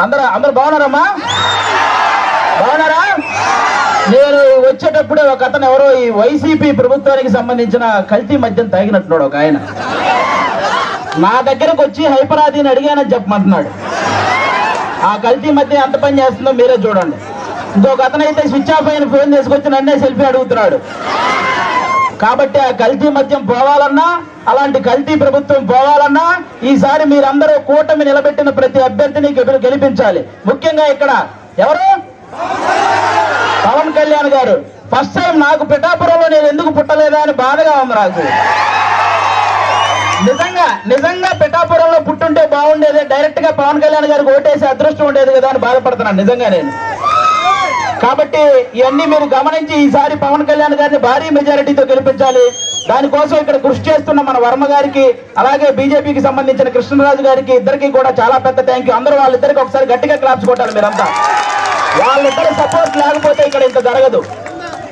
అందరూ బాగున్నారమ్మా? బాగున్నారా? నేను వచ్చేటప్పుడే ఒక అతను ఎవరో ఈ వైసీపీ ప్రభుత్వానికి సంబంధించిన కల్తీ మద్యం తాగినట్టున్నాడు ఒక ఆయన. నా దగ్గరకు వచ్చి హైపరాదిని అడిగానని చెప్పమంటున్నాడు. ఆ కల్తీ మద్యం ఎంత పని చేస్తుందో మీరే చూడండి. ఇంకొక అతనైతే స్విచ్ ఆఫ్ అయిన ఫోన్ తీసుకొచ్చి నన్నే సెల్ఫీ అడుగుతున్నాడు. కాబట్టి ఆ కల్తీ మద్యం పోవాలన్నా, అలాంటి కల్తీ ప్రభుత్వం పోవాలన్నా ఈసారి మీరందరూ కూటమి నిలబెట్టిన ప్రతి అభ్యర్థిని గెలిపించాలి. ముఖ్యంగా ఇక్కడ ఎవరు? పవన్ కళ్యాణ్ గారు. ఫస్ట్ టైం నాకు పిఠాపురంలో నేను ఎందుకు పుట్టలేదా అని బాధగా ఉంది నాకు. నిజంగా పిఠాపురంలో పుట్టుంటే బాగుండేది, డైరెక్ట్ గా పవన్ కళ్యాణ్ గారికి ఓటేసి అదృష్టం ఉండేది కదా అని బాధపడుతున్నాను నిజంగా నేను. కాబట్టి ఇవన్నీ మీరు గమనించి ఈసారి పవన్ కళ్యాణ్ గారిని భారీ మెజారిటీతో గెలిపించాలి. దానికోసం ఇక్కడ కృషి చేస్తున్న మన వర్మ గారికి, అలాగే బీజేపీకి సంబంధించిన కృష్ణరాజు గారికి, ఇద్దరికి కూడా చాలా పెద్ద థ్యాంక్ యూ. అందరూ వాళ్ళిద్దరికి ఒకసారి గట్టిగా క్లాప్స్ కొట్టాలి మీరంతా. వాళ్ళిద్దరి సపోర్ట్ లేకపోతే ఇక్కడ ఇంత జరగదు.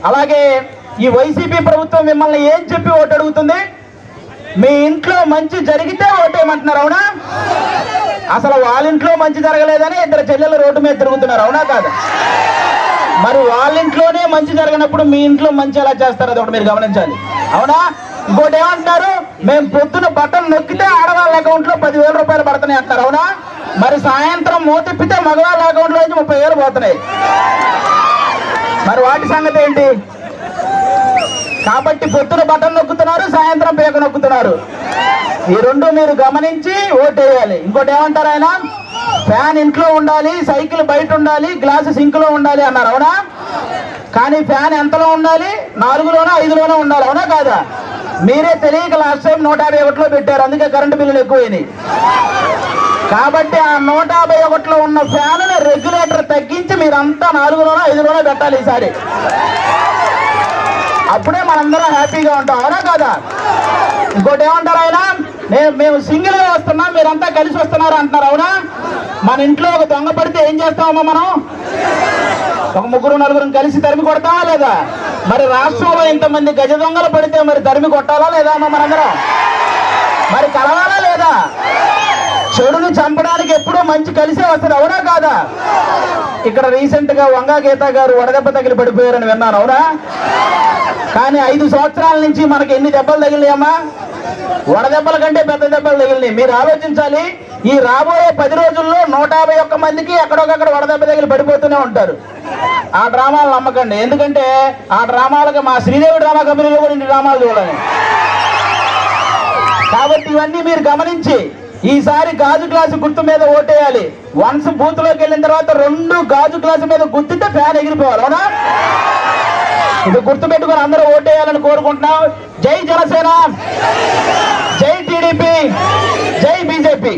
అలాగే ఈ వైసీపీ ప్రభుత్వం మిమ్మల్ని ఏం చెప్పి ఓటు అడుగుతుంది? మీ ఇంట్లో మంచి జరిగితే ఓటేయమంటున్నారు, అవునా? అసలు వాళ్ళ ఇంట్లో మంచి జరగలేదని ఇద్దరు చెల్లెలు రోడ్డు మీద తిరుగుతున్నారు, అవునా కాదా? మరి వాళ్ళ ఇంట్లోనే మంచి జరగనప్పుడు మీ ఇంట్లో మంచి ఎలా చేస్తారు? అది ఒకటి మీరు గమనించాలి, అవునా? ఇంకోటి ఏమంటారు? మేము పొద్దున బటన్ నొక్కితే ఆడవాళ్ళ అకౌంట్ లో 10,000 రూపాయలు పడుతున్నాయి అంటారు, అవునా? మరి సాయంత్రం మూతిప్పితే మగవాళ్ళ అకౌంట్ లో నుంచి 30,000 పోతున్నాయి. మరి వాటి సంగతి ఏంటి? కాబట్టి పొద్దున బటన్ నొక్కుతున్నారు, సాయంత్రం పేక నొక్కుతున్నారు. ఈ రెండు మీరు గమనించి ఓటేయాలి. ఇంకోటి ఏమంటారు ఆయన? ఫ్యాన్ ఇంట్లో ఉండాలి, సైకిల్ బయట ఉండాలి, గ్లాసు సింక్ లో ఉండాలి అన్నారు, అవునా? కానీ ఫ్యాన్ ఎంతలో ఉండాలి? 4లోనో 5లోనో ఉండాలి, అవునా కాదా? మీరే తెలియక లాస్ట్ టైం 151లో పెట్టారు, అందుకే కరెంటు బిల్లులు ఎక్కువైనాయి. కాబట్టి ఆ 151లో ఉన్న ఫ్యాన్ రెగ్యులేటర్ తగ్గించి మీరంతా 4లోనో 5లోనో పెట్టాలి ఈసారి. అప్పుడే మనందరం హ్యాపీగా ఉంటాం, అవునా కాదా? ఇంకోటి ఏమంటారు ఆయన? మేము సింగిల్ గా వస్తున్నాం, మీరంతా కలిసి వస్తున్నారు అంటున్నారు, అవునా? మన ఇంట్లో ఒక దొంగ పడితే ఏం చేస్తామమ్మా మనం? ఒక 3-4 కలిసి తరిమి కొడతామా లేదా? మరి రాష్ట్రంలో ఇంతమంది గజ దొంగలు పడితే మరి తరిమి కొట్టాలా లేదా అమ్మా మనందరం? మరి కలవాలా లేదా? చెడుని చంపడానికి ఎప్పుడూ మంచి కలిసే వస్తుంది, అవునా కాదా? ఇక్కడ రీసెంట్ గా వంగా గీత గారు వడదెబ్బ తగిలి పడిపోయారని విన్నాను, అవునా? కానీ 5 సంవత్సరాల నుంచి మనకి ఎన్ని దెబ్బలు తగిలినాయమ్మా? వడదెబ్బల కంటే పెద్ద దెబ్బలు తగిలినాయి. మీరు ఆలోచించాలి, ఈ రాబోయే 10 రోజుల్లో 151 మందికి ఎక్కడొకక్కడ వడదెబ్బ తగిలి పడిపోతూనే ఉంటారు. ఆ డ్రామాలు నమ్మకండి, ఎందుకంటే ఆ డ్రామాలకు మా శ్రీదేవి డ్రామా కంపెనీలో కూడా ఇన్ని డ్రామాలు చూడాలి. కాబట్టి ఇవన్నీ మీరు గమనించి ఈసారి గాజు గ్లాసు గుర్తు మీద ఓటేయాలి. వన్స్ బూత్ లోకి వెళ్ళిన తర్వాత 2 గాజు గ్లాసు మీద గుర్తితే ఫ్యాన్ ఎగిరిపోవాలి, అవునా? ఇది గుర్తు పెట్టుకుని అందరూ ఓటేయాలని కోరుకుంటున్నాం. జై జనసేన, జై టీడీపీ, జై బీజేపీ.